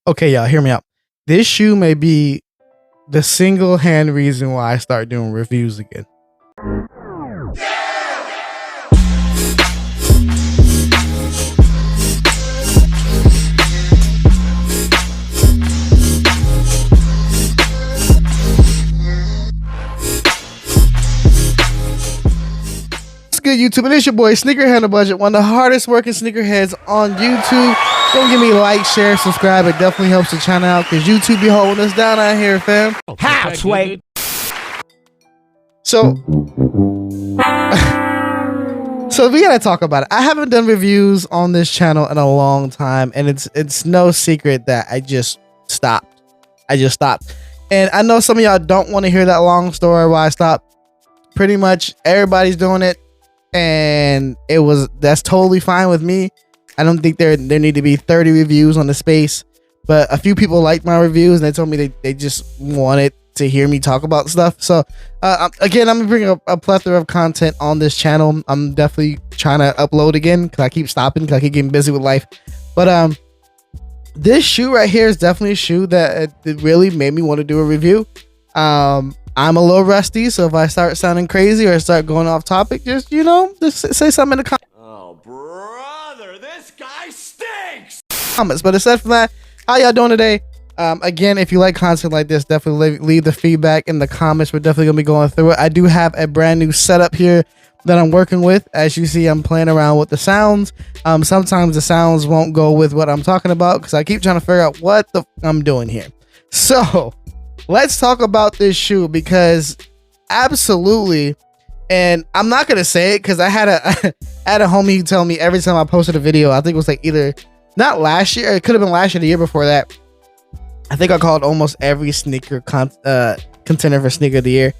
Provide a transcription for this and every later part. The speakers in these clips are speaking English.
Okay, y'all, hear me out. This shoe may be the single hand reason why I start doing reviews again. Good YouTube, it is your boy Sneakerhead on a Budget, one of the hardest working sneakerheads on YouTube. Don't give me a like, share, subscribe. It definitely helps the channel out because YouTube be holding us down out here, fam. How, Sway? So we gotta talk about it. I haven't done reviews on this channel in a long time, and it's no secret that I just stopped. And I know some of y'all don't want to hear that long story why I stopped. Pretty much everybody's doing it. And that's totally fine with me. I don't think there need to be 30 reviews on the space, but a few people liked my reviews and they told me they just wanted to hear me talk about stuff. So again, I'm gonna bring a plethora of content on this channel. I'm definitely trying to upload again because I keep stopping because I keep getting busy with life. But this shoe right here is definitely a shoe that it really made me want to do a review. I'm a little rusty, so if I start sounding crazy or start going off topic, just say something in the comments. Oh, brother, this guy stinks! But aside from that, how y'all doing today? Again, if you like content like this, definitely leave the feedback in the comments. We're definitely gonna be going through it. I do have a brand new setup here that I'm working with. As you see, I'm playing around with the sounds. Sometimes the sounds won't go with what I'm talking about because I keep trying to figure out what I'm doing here. So let's talk about this shoe because absolutely, and I'm not gonna say it because I had a homie tell me every time I posted a video, I think it was like either not last year, it could have been last year, the year before that. I think I called almost every sneaker contender for sneaker of the year,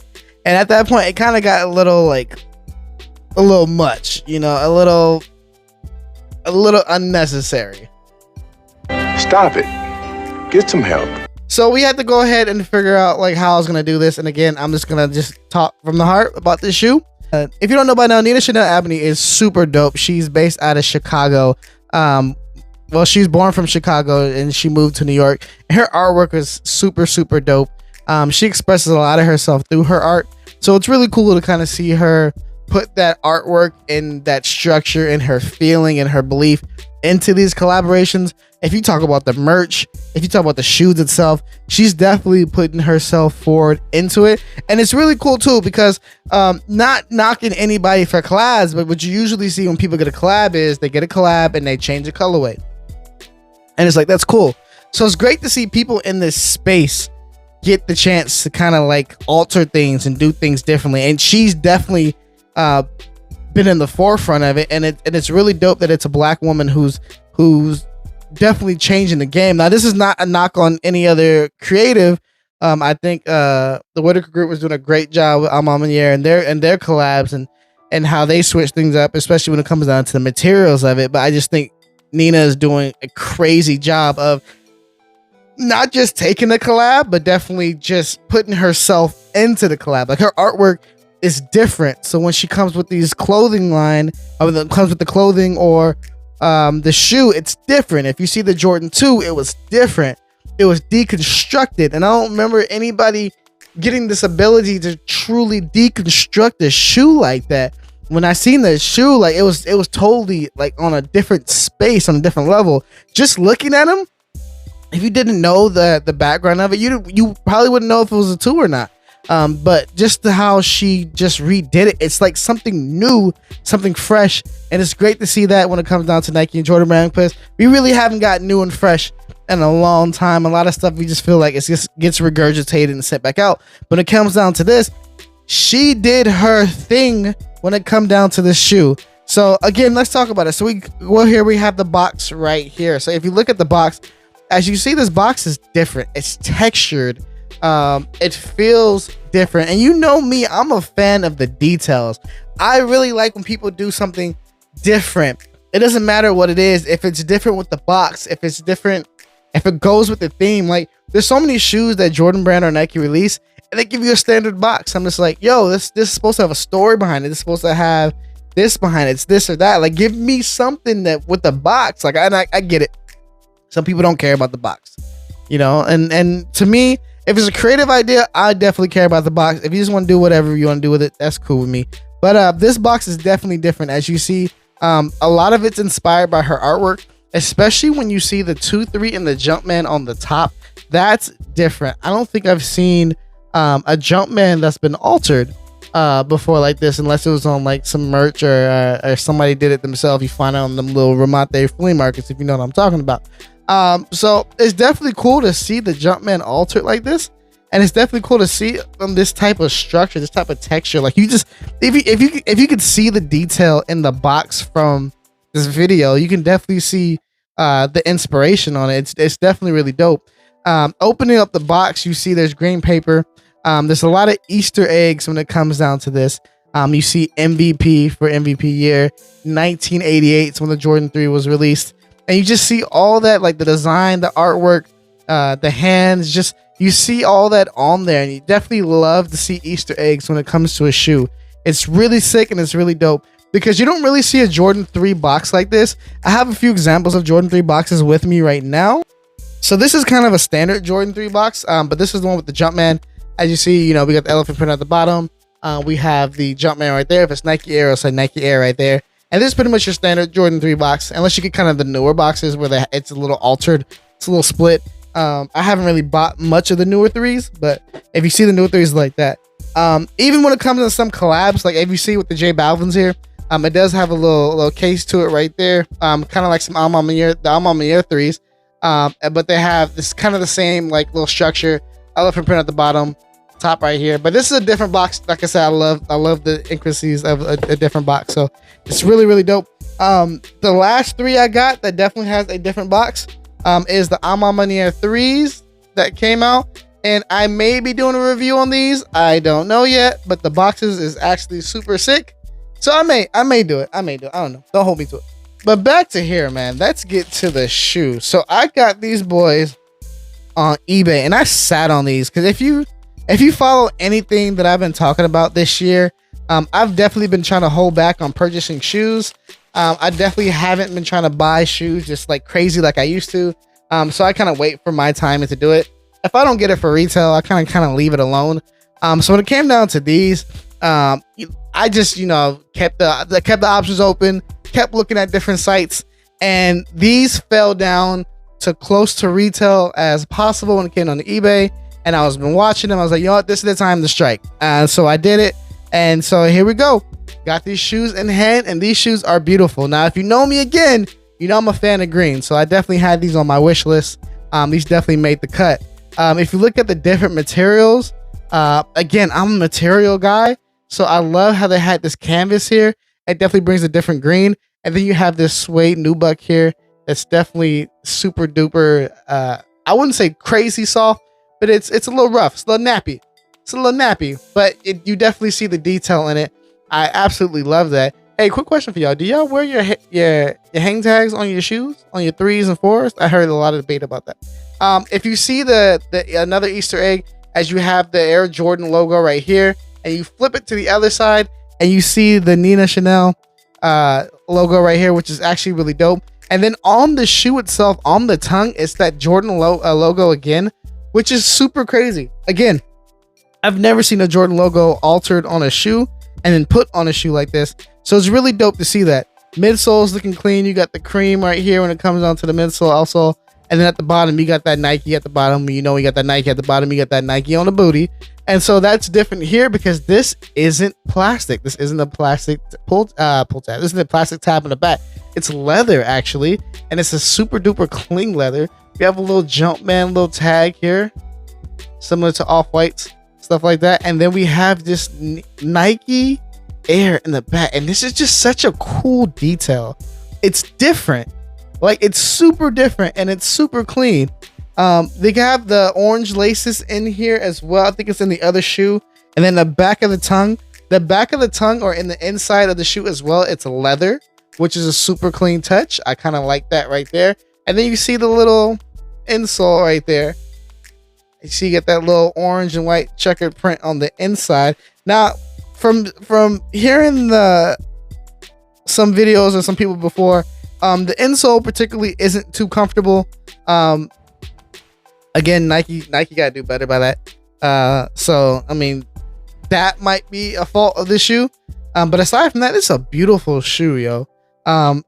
and at that point, it kind of got a little much, a little unnecessary. Stop it. Get some help. So we had to go ahead and figure out how I was going to do this. And again, I'm just going to talk from the heart about this shoe. If you don't know by now, Nina Chanel Abney is super dope. She's based out of Chicago. Well, she's born from Chicago and she moved to New York. Her artwork is super, super dope. She expresses a lot of herself through her art. So it's really cool to kind of see her put that artwork and that structure and her feeling and her belief into these collaborations. If you talk about the merch, if you talk about the shoes itself, she's definitely putting herself forward into it. And it's really cool too because not knocking anybody for collabs, but what you usually see when people get a collab is they get a collab and they change the colorway. And it's that's cool. So it's great to see people in this space get the chance to kind of alter things and do things differently. And she's definitely been in the forefront of it. And it's really dope that it's a black woman who's definitely changing the game. Now, this is not a knock on any other creative. I think the Whitaker Group was doing a great job with Amamier and their collabs and how they switch things up, especially when it comes down to the materials of it. But I just think Nina is doing a crazy job of not just taking the collab, but definitely just putting herself into the collab. Her artwork is different. So when she comes with these clothing line, or comes with the clothing or the shoe, it's different. If you see the Jordan 2, it was different. It was deconstructed, and I don't remember anybody getting this ability to truly deconstruct a shoe like that. When I seen the shoe, it was totally on a different space, on a different level. Just looking at him, if you didn't know the background of it, you probably wouldn't know if it was a 2 or not. But just how she just redid it, it's something new, something fresh, and it's great to see that when it comes down to Nike and Jordan Brand, because we really haven't got new and fresh in a long time. A lot of stuff we just feel like it just gets regurgitated and sent back out. When it comes down to this, she did her thing when it come down to this shoe. So again, let's talk about it. So here we have the box right here. So if you look at the box, as you see, this box is different. It's textured. It feels different, and you know me, I'm a fan of the details. I really like when people do something different. It doesn't matter what it is. If it's different with the box, if it's different, if it goes with the theme. There's so many shoes that Jordan Brand or Nike release and they give you a standard box. I'm just this is supposed to have a story behind it. It's supposed to have this behind it. It's this or that. Give me something that with the box. I get it. Some people don't care about the box. you know. And to me, if it's a creative idea, I definitely care about the box. If you just want to do whatever you want to do with it, that's cool with me. But this box is definitely different. As you see, a lot of it's inspired by her artwork, especially when you see the 2-3 and the Jumpman on the top. That's different. I don't think I've seen a Jumpman that's been altered before like this, unless it was on like some merch or somebody did it themselves. You find it on them little Ramate flea markets, if you know what I'm talking about. So it's definitely cool to see the Jumpman altered like this, and it's definitely cool to see this type of structure, this type of texture. Like you just, if you could see the detail in the box from this video, you can definitely see the inspiration on it. It's definitely really dope. Opening up the box, you see there's green paper. There's a lot of Easter eggs when it comes down to this. You see MVP for MVP year 1988, it's when the Jordan 3 was released, and you just see all that, like the design, the artwork, the hands, just you see all that on there, and you definitely love to see Easter eggs when it comes to a shoe. It's really sick and it's really dope because you don't really see a Jordan 3 box like this. I have a few examples of Jordan 3 boxes with me right now. So this is kind of a standard Jordan 3 box, but this is the one with the Jumpman. As you see, you know, we got the elephant print at the bottom. We have the Jumpman right there. If it's Nike Air, it'll say Nike Air right there. And this is pretty much your standard Jordan 3 box, unless you get kind of the newer boxes where it's a little altered. It's a little split. I haven't really bought much of the newer 3s, but if you see the newer 3s like that. Even when it comes to some collabs, like if you see with the J Balvin's here, it does have a little case to it right there. Kind of like some Alma Mater 3s. But they have this kind of the same like little structure, elephant print at the bottom, top right here. But this is a different box. Like I said, I love the intricacies of a different box, so it's really, really dope. The last 3 I got that definitely has a different box is the Alma Mater 3s that came out, and I may be doing a review on these. I don't know yet, but the boxes is actually super sick, so I may do it. I don't know, don't hold me to it. But back to here, man. Let's get to the shoe. So I got these boys on eBay, and I sat on these because if you follow anything that I've been talking about this year, I've definitely been trying to hold back on purchasing shoes. I definitely haven't been trying to buy shoes just like crazy like I used to. So I kind of wait for my time to do it. If I don't get it for retail, I kind of leave it alone. So when it came down to these, I just, you know, kept the options open, kept looking at different sites, and these fell down to close to retail as possible when it came on the eBay. And I was been watching them. I was like, you know what, this is the time to strike. So I did it. And so here we go. Got these shoes in hand, and these shoes are beautiful. Now, if you know me again, you know I'm a fan of green. So I definitely had these on my wish list. These definitely made the cut. If you look at the different materials, again, I'm a material guy. So I love how they had this canvas here. It definitely brings a different green. And then you have this suede nubuck here. It's definitely super duper. I wouldn't say crazy soft, but it's a little rough. It's a little nappy. But you definitely see the detail in it. I absolutely love that. Hey, quick question for y'all. Do y'all wear your hang tags on your shoes, on your 3s and 4s? I heard a lot of debate about that. If you see the another Easter egg, as you have the Air Jordan logo right here, and you flip it to the other side, and you see the Nina Chanel logo right here, which is actually really dope. And then on the shoe itself, on the tongue, it's that Jordan logo again, which is super crazy. Again, I've never seen a Jordan logo altered on a shoe and then put on a shoe like this. So it's really dope to see that. Midsole's looking clean. You got the cream right here when it comes down to the midsole also. And then at the bottom, you got that Nike at the bottom. You know, you got that Nike at the bottom. You got that Nike on the booty. And so that's different here because this isn't plastic. This isn't a plastic pull tab. This isn't a plastic tab in the back. It's leather, actually. And it's a super duper clean leather. We have a little Jumpman little tag here, similar to Off-Whites, stuff like that. And then we have this Nike Air in the back. And this is just such a cool detail. It's different. Like, it's super different and it's super clean. They have the orange laces in here as well. I think it's in the other shoe. And then the back of the tongue, or in the inside of the shoe as well, it's leather, which is a super clean touch. I kind of like that right there. And then you see the little insole right there. You see, you get that little orange and white checkered print on the inside. Now, from hearing some videos of some people before, the insole particularly isn't too comfortable. Again, Nike gotta do better by that. So I mean, that might be a fault of this shoe. But aside from that, it's a beautiful shoe, yo.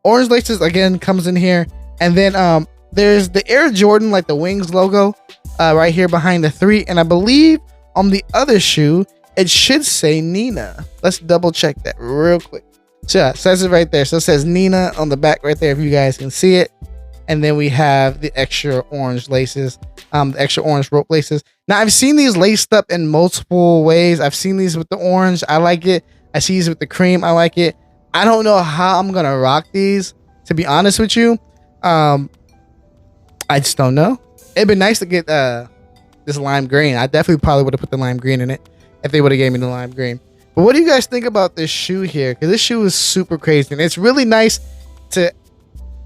Orange laces again comes in here, and then there's the Air Jordan, like the Wings logo, right here behind the 3, and I believe on the other shoe it should say Nina. Let's double check that real quick. So yeah, it says it right there. So it says Nina on the back right there, if you guys can see it. And then we have the extra orange laces, the extra orange rope laces. Now I've seen these laced up in multiple ways. I've seen these with the orange. I like it. I see these with the cream. I like it. I don't know how I'm gonna rock these, to be honest with you. I just don't know. It'd been nice to get this lime green. I definitely probably would have put the lime green in it if they would have gave me the lime green. But what do you guys think about this shoe here? Because this shoe is super crazy, and it's really nice to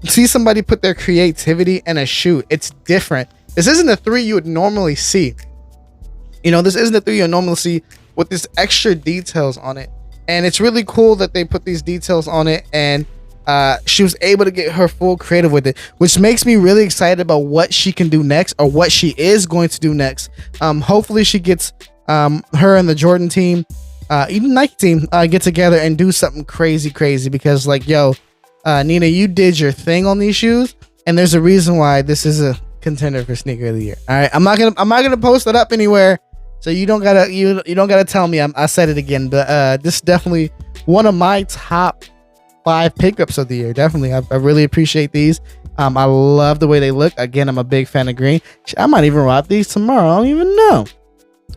see somebody put their creativity in a shoe. It's different. This isn't a 3 you would normally see. You know, this isn't a 3 you would normally see with this extra details on it. And it's really cool that they put these details on it, and she was able to get her full creative with it, which makes me really excited about what she can do next, or what she is going to do next. Hopefully she gets her and the Jordan team, even Nike team, get together and do something crazy, because like, yo, Nina, you did your thing on these shoes, and there's a reason why this is a contender for sneaker of the year. All right, I'm not gonna post it up anywhere, so you don't gotta tell me. I said it again, but this is definitely one of my top 5 pickups of the year. Definitely, I really appreciate these. I love the way they look. Again, I'm a big fan of green. I might even rock these tomorrow. I don't even know.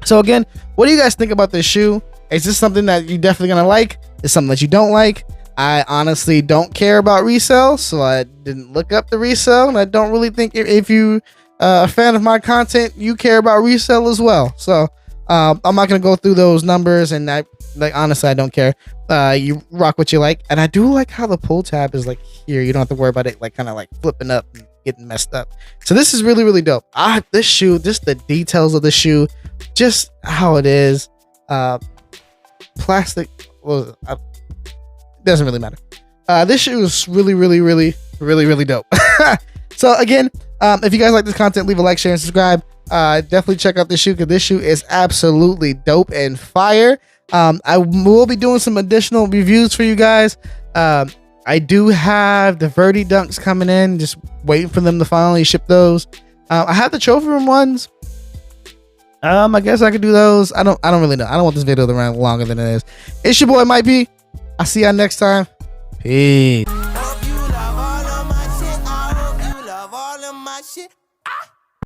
So again, what do you guys think about this shoe? Is this something that you're definitely gonna like? Is something that you don't like? I honestly don't care about resale, so I didn't look up the resale, and I don't really think if you a fan of my content, you care about resale as well. So I'm not gonna go through those numbers, and honestly, I don't care. You rock what you like, and I do like how the pull tab is like here. You don't have to worry about it like kind of like flipping up and getting messed up. So this is really, really dope. This shoe, just the details of the shoe, just how it is. Plastic. Well, doesn't really matter. This shoe is really, really, really, really, really dope. So again, if you guys like this content, leave a like, share, and subscribe. Definitely check out this shoe, because this shoe is absolutely dope and fire. I will be doing some additional reviews for you guys. I do have the Verdi Dunks coming in, just waiting for them to finally ship those. I have the trophy room ones. I guess I could do those. I don't really know. I don't want this video to run longer than it is. It's your boy Mike P. I'll see y'all next time. Peace.